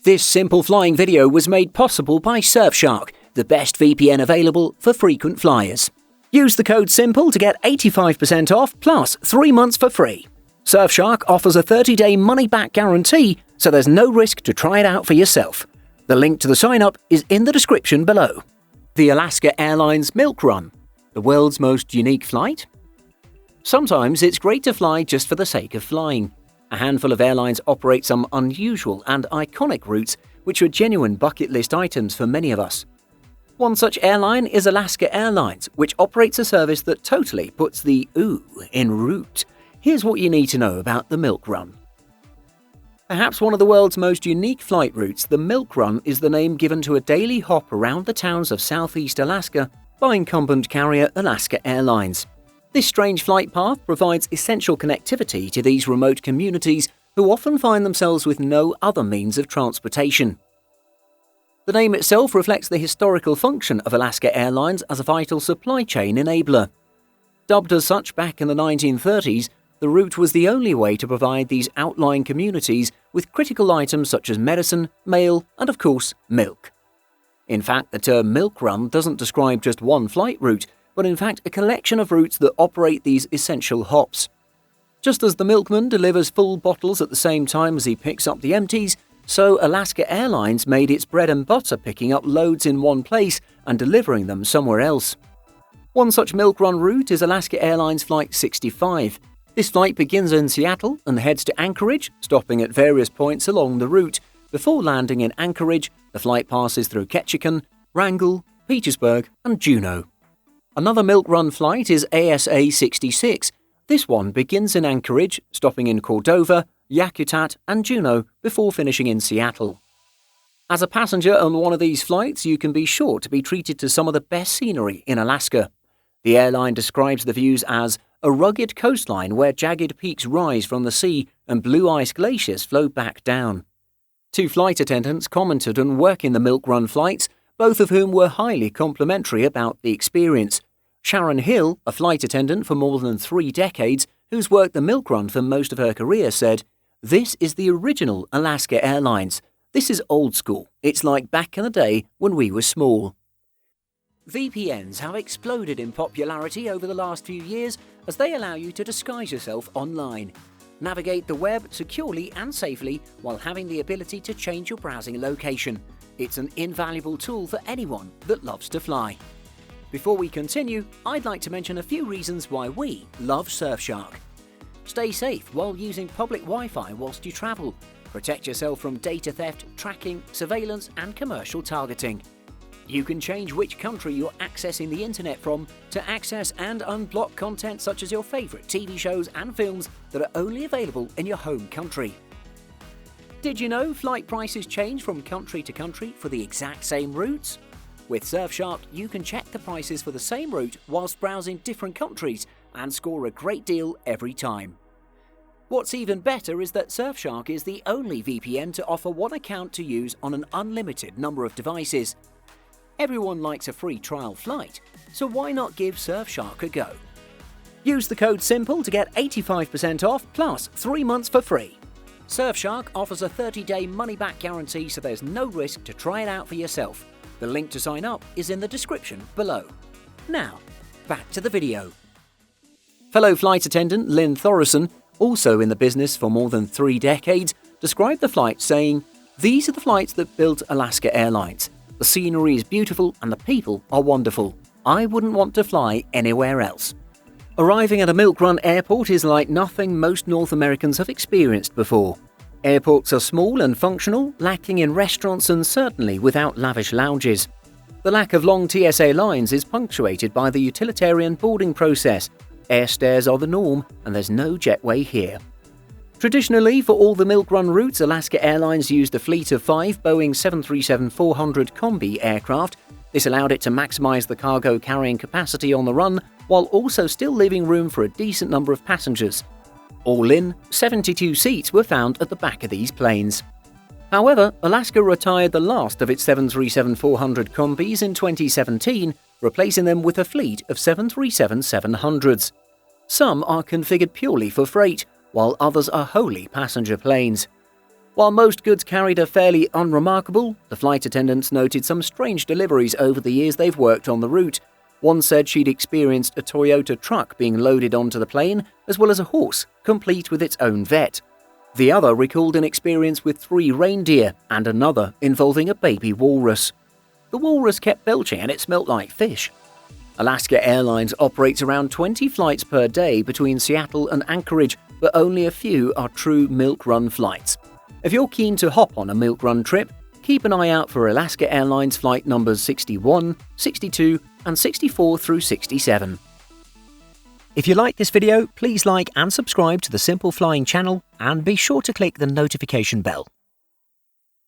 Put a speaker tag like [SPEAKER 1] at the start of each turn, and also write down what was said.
[SPEAKER 1] This simple flying video was made possible by Surfshark, the best VPN available for frequent flyers. Use the code SIMPLE to get 85% off plus 3 months for free. Surfshark offers a 30-day money-back guarantee, so there's no risk to try it out for yourself. The link to the sign-up is in the description below. The Alaska Airlines Milk Run, the world's most unique flight? Sometimes it's great to fly just for the sake of flying. A handful of airlines operate some unusual and iconic routes which are genuine bucket list items for many of us. One such airline is Alaska Airlines, which operates a service that totally puts the ooh in route. Here's what you need to know about the Milk Run. Perhaps one of the world's most unique flight routes, the Milk Run is the name given to a daily hop around the towns of southeast Alaska by incumbent carrier Alaska Airlines. This strange flight path provides essential connectivity to these remote communities who often find themselves with no other means of transportation. The name itself reflects the historical function of Alaska Airlines as a vital supply chain enabler. Dubbed as such back in the 1930s, the route was the only way to provide these outlying communities with critical items such as medicine, mail, and of course, milk. In fact, the term Milk Run doesn't describe just one flight route, but in fact a collection of routes that operate these essential hops. Just as the milkman delivers full bottles at the same time as he picks up the empties, so Alaska Airlines made its bread and butter picking up loads in one place and delivering them somewhere else. One such Milk Run route is Alaska Airlines Flight 65. This flight begins in Seattle and heads to Anchorage, stopping at various points along the route. Before landing in Anchorage, the flight passes through Ketchikan, Wrangell, Petersburg and Juneau. Another Milk Run flight is ASA 66. This one begins in Anchorage, stopping in Cordova, Yakutat and Juneau before finishing in Seattle. As a passenger on one of these flights, you can be sure to be treated to some of the best scenery in Alaska. The airline describes the views as a rugged coastline where jagged peaks rise from the sea and blue ice glaciers flow back down. 2 flight attendants commented on working the Milk Run flights, both of whom were highly complimentary about the experience. Sharon Hill, a flight attendant for more than 3 decades, who's worked the Milk Run for most of her career, said, "This is the original Alaska Airlines. This is old school. It's like back in the day when we were small." VPNs have exploded in popularity over the last few years as they allow you to disguise yourself online. Navigate the web securely and safely while having the ability to change your browsing location. It's an invaluable tool for anyone that loves to fly. Before we continue, I'd like to mention a few reasons why we love Surfshark. Stay safe while using public Wi-Fi whilst you travel. Protect yourself from data theft, tracking, surveillance and commercial targeting. You can change which country you're accessing the internet from to access and unblock content such as your favourite TV shows and films that are only available in your home country. Did you know flight prices change from country to country for the exact same routes? With Surfshark, you can check the prices for the same route whilst browsing different countries and score a great deal every time. What's even better is that Surfshark is the only VPN to offer one account to use on an unlimited number of devices. Everyone likes a free trial flight, so why not give Surfshark a go? Use the code SIMPLE to get 85% off plus 3 months for free. Surfshark offers a 30-day money-back guarantee, so there's no risk to try it out for yourself. The link to sign up is in the description below. Now, back to the video. Fellow flight attendant Lynn Thorison, also in the business for more than 3 decades, described the flight saying, "These are the flights that built Alaska Airlines. The scenery is beautiful and the people are wonderful. I wouldn't want to fly anywhere else." Arriving at a Milk Run airport is like nothing most North Americans have experienced before. Airports are small and functional, lacking in restaurants and certainly without lavish lounges. The lack of long TSA lines is punctuated by the utilitarian boarding process. Air stairs are the norm and there's no jetway here. Traditionally, for all the Milk Run routes, Alaska Airlines used a fleet of 5 Boeing 737-400 Combi aircraft. This allowed it to maximize the cargo carrying capacity on the run while also still leaving room for a decent number of passengers. All in, 72 seats were found at the back of these planes. However, Alaska retired the last of its 737-400 Combis in 2017, replacing them with a fleet of 737-700s. Some are configured purely for freight, while others are wholly passenger planes. While most goods carried are fairly unremarkable, the flight attendants noted some strange deliveries over the years they've worked on the route. One said she'd experienced a Toyota truck being loaded onto the plane, as well as a horse, complete with its own vet. The other recalled an experience with 3 reindeer and another involving a baby walrus. The walrus kept belching and it smelt like fish. Alaska Airlines operates around 20 flights per day between Seattle and Anchorage, but only a few are true milk run flights. If you're keen to hop on a milk run trip, keep an eye out for Alaska Airlines flight numbers 61, 62, and 64 through 67. If you like this video, please like and subscribe to the Simple Flying channel and be sure to click the notification bell.